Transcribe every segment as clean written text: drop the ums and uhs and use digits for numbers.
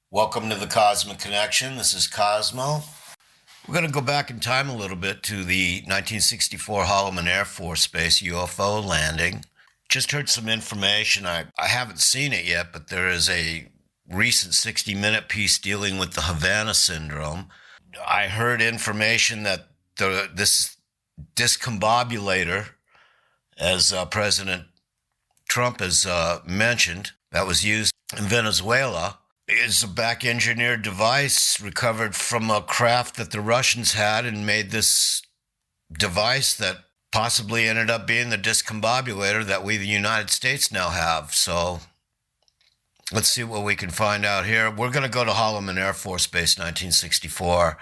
Welcome to the Cosmic Connection. This is Cosmo. We're going to go back in time a little bit to the 1964 Holloman Air Force Base UFO landing. Just heard some information. I haven't seen it yet, but there is a recent 60-minute piece dealing with the Havana syndrome. I heard information that this discombobulator, as President Trump has mentioned, that was used in Venezuela, is a back-engineered device recovered from a craft that the Russians had and made this device that possibly ended up being the discombobulator that we, the United States, now have. So let's see what we can find out here. We're going to go to Holloman Air Force Base, 1964.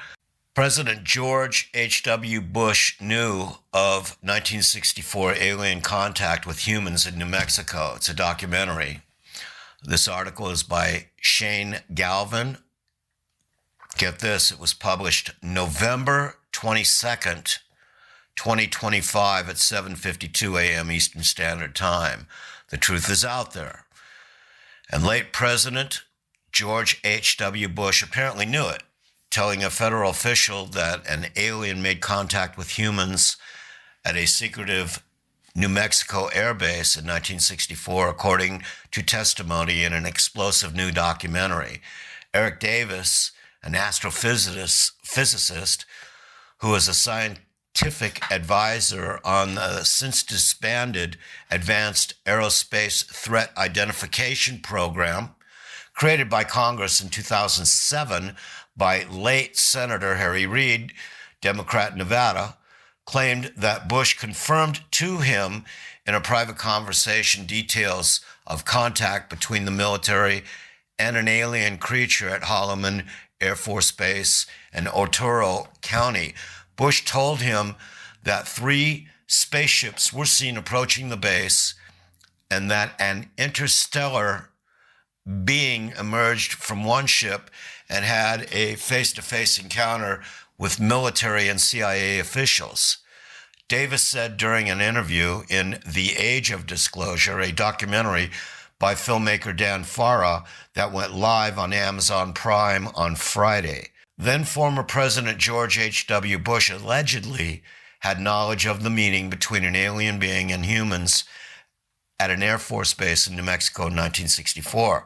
President George H.W. Bush knew of 1964 alien contact with humans in New Mexico. It's a documentary. This article is by Shane Galvin. Get this, it was published November 22nd, 2025 at 7:52 a.m. Eastern Standard Time. The truth is out there. And late President George H.W. Bush apparently knew it, telling a federal official that an alien made contact with humans at a secretive New Mexico Air Base in 1964, according to testimony in an explosive new documentary. Eric Davis, an astrophysicist who was a scientific advisor on the since disbanded Advanced Aerospace Threat Identification Program, created by Congress in 2007 by late Senator Harry Reid, Democrat, Nevada, claimed that Bush confirmed to him in a private conversation details of contact between the military and an alien creature at Holloman Air Force Base in Otero County. Bush told him that 3 spaceships were seen approaching the base and that an interstellar being emerged from one ship and had a face-to-face encounter with military and CIA officials. Davis said during an interview in The Age of Disclosure, a documentary by filmmaker Dan Farah that went live on Amazon Prime on Friday. Then former President George H.W. Bush allegedly had knowledge of the meeting between an alien being and humans at an Air Force base in New Mexico in 1964.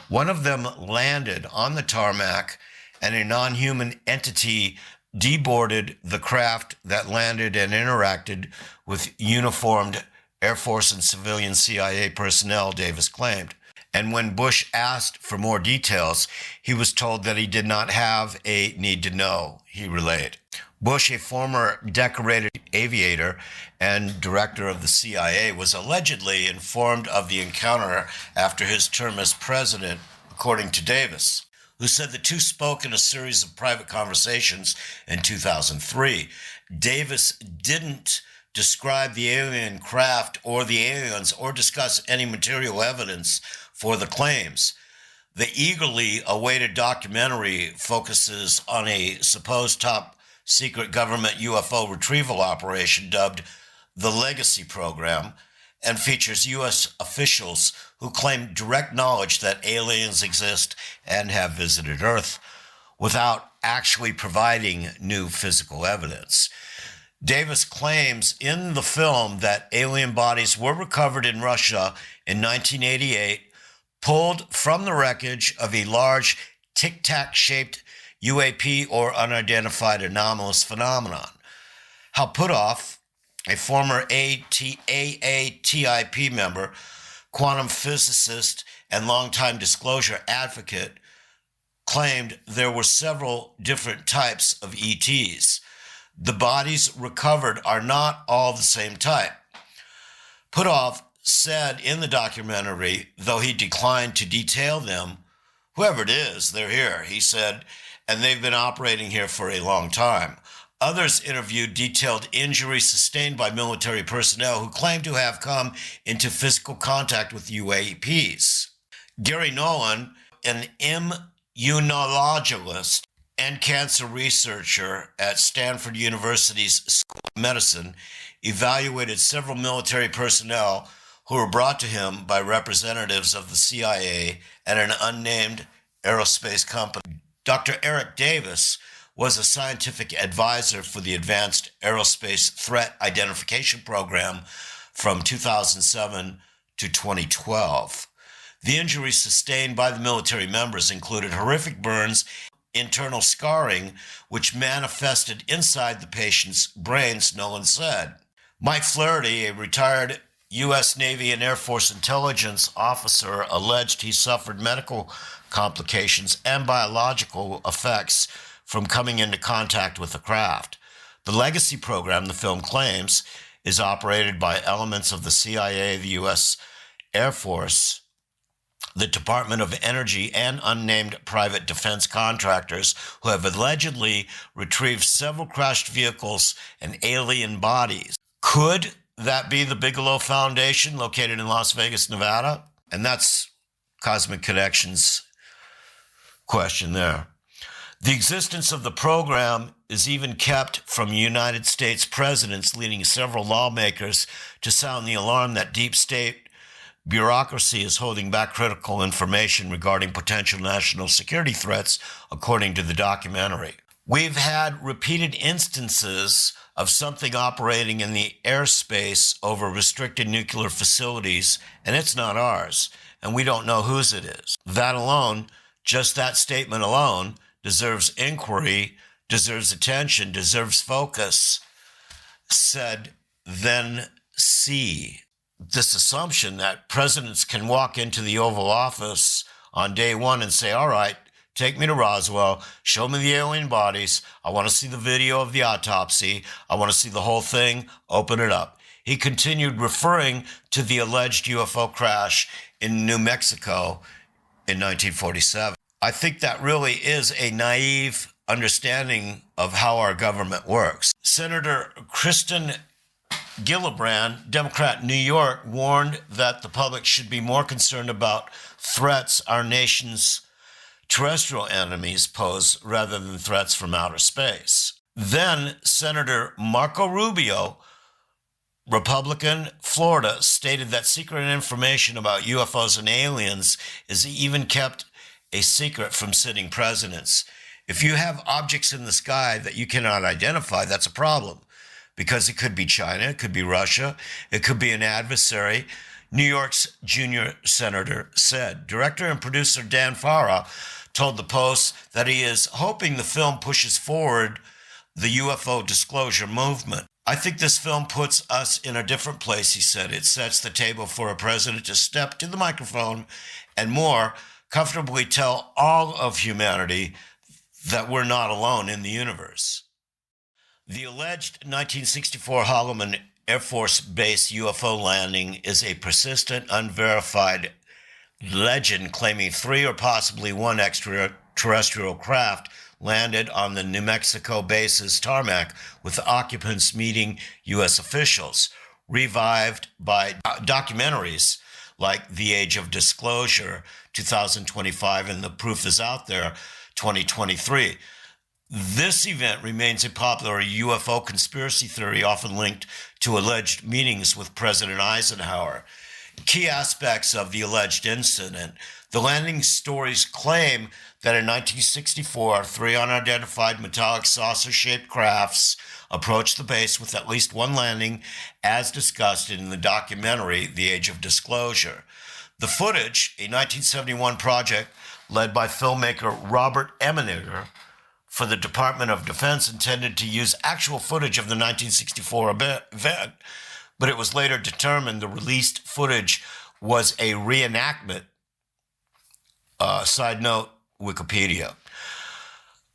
One of them landed on the tarmac, and a non-human entity deboarded the craft that landed and interacted with uniformed Air Force and civilian CIA personnel, Davis claimed. And when Bush asked for more details, he was told that he did not have a need to know, he relayed. Bush, a former decorated aviator and director of the CIA, was allegedly informed of the encounter after his term as president, according to Davis, who said the two spoke in a series of private conversations in 2003. Davis didn't describe the alien craft or the aliens or discuss any material evidence for the claims. The eagerly awaited documentary focuses on a supposed top secret government UFO retrieval operation dubbed the Legacy Program, and features U.S. officials who claim direct knowledge that aliens exist and have visited Earth without actually providing new physical evidence. Davis claims in the film that alien bodies were recovered in Russia in 1988, pulled from the wreckage of a large tic-tac-shaped UAP or unidentified anomalous phenomenon. Hal Puthoff, a former AATIP member, quantum physicist, and longtime disclosure advocate, claimed there were several different types of ETs. The bodies recovered are not all the same type. Puthoff said in the documentary, though he declined to detail them, whoever it is, they're here, he said, and they've been operating here for a long time. Others interviewed detailed injuries sustained by military personnel who claimed to have come into physical contact with UAPs. Gary Nolan, an immunologist and cancer researcher at Stanford University's School of Medicine, evaluated several military personnel who were brought to him by representatives of the CIA and an unnamed aerospace company. Dr. Eric Davis was a scientific advisor for the Advanced Aerospace Threat Identification Program from 2007 to 2012. The injuries sustained by the military members included horrific burns, internal scarring, which manifested inside the patient's brains, Nolan said. Mike Flaherty, a retired U.S. Navy and Air Force intelligence officer, alleged he suffered medical complications and biological effects from coming into contact with the craft. The Legacy program, the film claims, is operated by elements of the CIA, the U.S. Air Force, the Department of Energy, and unnamed private defense contractors who have allegedly retrieved several crashed vehicles and alien bodies. Could that be the Bigelow Foundation located in Las Vegas, Nevada? And that's Cosmic Connections' question there. The existence of the program is even kept from United States presidents, leading several lawmakers to sound the alarm that deep state bureaucracy is holding back critical information regarding potential national security threats, according to the documentary. We've had repeated instances of something operating in the airspace over restricted nuclear facilities, and it's not ours, and we don't know whose it is. That alone, just that statement alone, deserves inquiry, deserves attention, deserves focus. Said, then see. This assumption that presidents can walk into the Oval Office on day one and say, all right, take me to Roswell, show me the alien bodies, I want to see the video of the autopsy, I want to see the whole thing, open it up. He continued referring to the alleged UFO crash in New Mexico in 1947. I think that really is a naive understanding of how our government works. Senator Kristen Gillibrand, Democrat, New York, warned that the public should be more concerned about threats our nation's terrestrial enemies pose rather than threats from outer space. Then Senator Marco Rubio, Republican, Florida, stated that secret information about UFOs and aliens is even kept a secret from sitting presidents. If you have objects in the sky that you cannot identify, that's a problem. Because it could be China, it could be Russia, it could be an adversary. New York's junior senator said. Director and producer Dan Farah told the Post that he is hoping the film pushes forward the UFO disclosure movement. I think this film puts us in a different place, he said. It sets the table for a president to step to the microphone and more comfortably tell all of humanity that we're not alone in the universe. The alleged 1964 Holloman Air Force Base UFO landing is a persistent, unverified legend claiming 3 or possibly 1 extraterrestrial craft landed on the New Mexico base's tarmac, with occupants meeting U.S. officials, revived by documentaries like The Age of Disclosure, 2025, and The Proof is Out There, 2023. This event remains a popular UFO conspiracy theory, often linked to alleged meetings with President Eisenhower. Key aspects of the alleged incident. The landing stories claim that in 1964, 3 unidentified metallic saucer-shaped crafts approached the base with at least 1 landing, as discussed in the documentary The Age of Disclosure. The footage, a 1971 project led by filmmaker Robert Emenegger for the Department of Defense, intended to use actual footage of the 1964 event, but it was later determined the released footage was a reenactment. Side note, Wikipedia.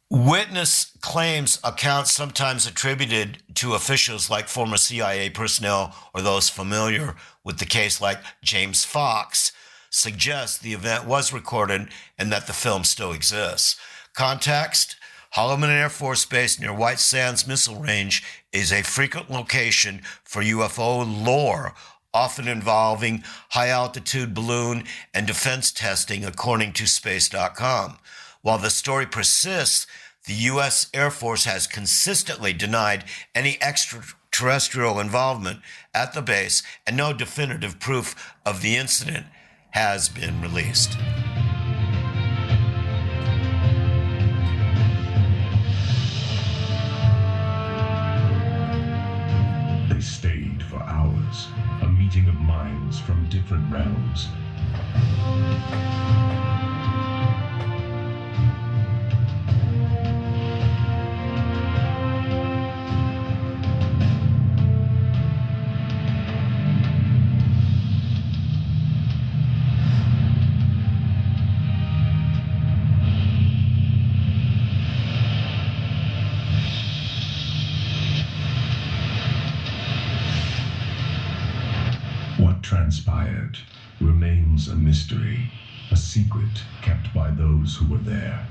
Witness claims accounts sometimes attributed to officials like former CIA personnel or those familiar with the case like James Fox suggest the event was recorded and that the film still exists. Context: Holloman Air Force Base near White Sands Missile Range is a frequent location for UFO lore, often involving high-altitude balloon and defense testing, according to Space.com. While the story persists, the U.S. Air Force has consistently denied any extraterrestrial involvement at the base, and no definitive proof of the incident has been released. meeting of minds from different realms. What transpired remains a mystery, a secret kept by those who were there.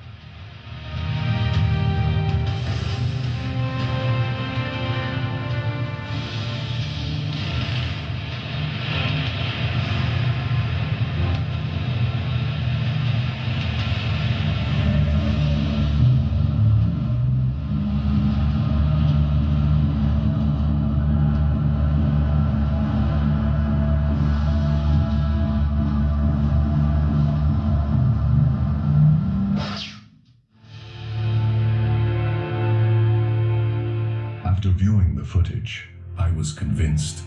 After viewing the footage, I was convinced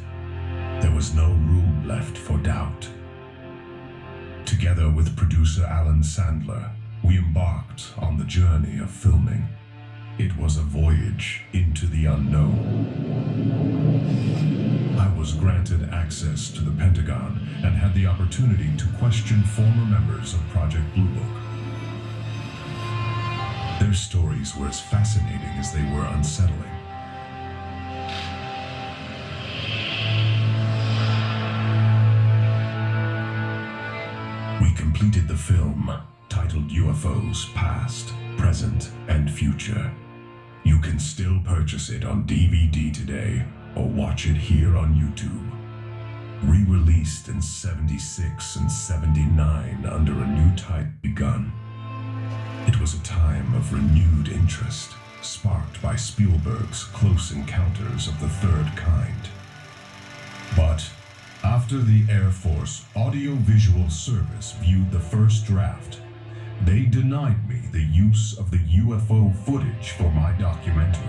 there was no room left for doubt. Together with producer Alan Sandler, we embarked on the journey of filming. It was a voyage into the unknown. I was granted access to the Pentagon and had the opportunity to question former members of Project Blue Book. Their stories were as fascinating as they were unsettling. We completed the film, titled UFOs Past, Present, and Future. You can still purchase it on DVD today or watch it here on YouTube. Re-released in '76 and '79 under a new type begun. It was a time of renewed interest, sparked by Spielberg's Close Encounters of the Third Kind. But after the Air Force Audio-Visual Service viewed the first draft, they denied me the use of the UFO footage for my documentary.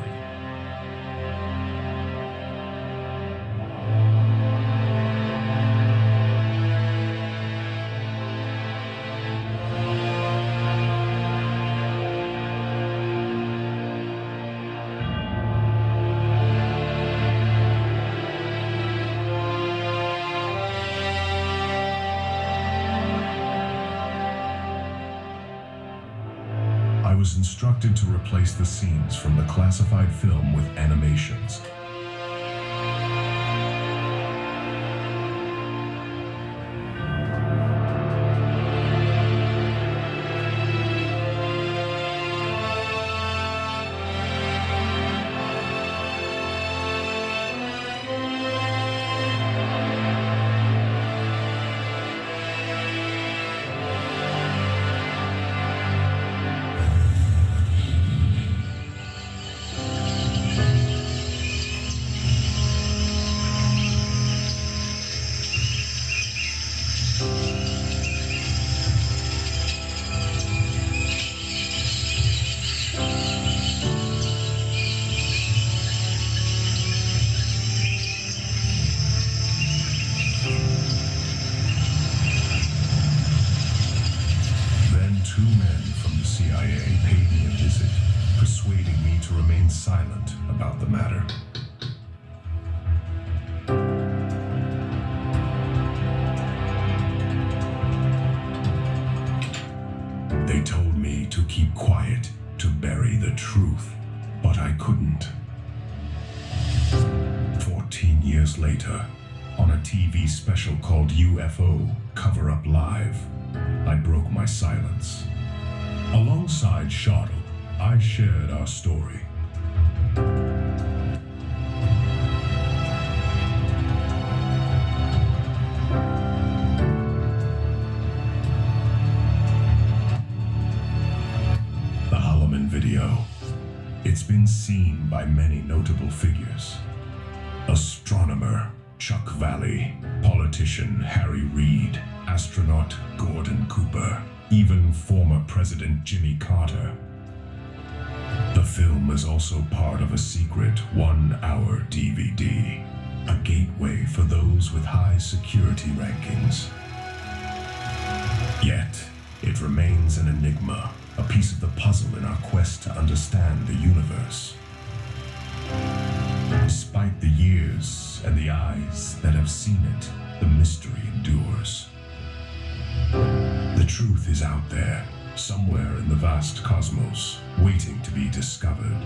I was instructed to replace the scenes from the classified film with animations. Two men from the CIA paid me a visit, persuading me to remain silent about the matter. They told me to keep quiet, to bury the truth, but I couldn't. 14 years later, on a TV special called UFO Cover Up Live, I broke my silence. Alongside Shottle, I shared our story. The Holloman video. It's been seen by many notable figures. Astronomer Chuck Valley, politician Harry Reid, astronaut Gordon Cooper, even former President Jimmy Carter. The film is also part of a secret 1-hour DVD. a gateway for those with high security rankings. Yet, it remains an enigma, a piece of the puzzle in our quest to understand the universe. Despite the years and the eyes that have seen it, the mystery endures. The truth is out there, somewhere in the vast cosmos, waiting to be discovered.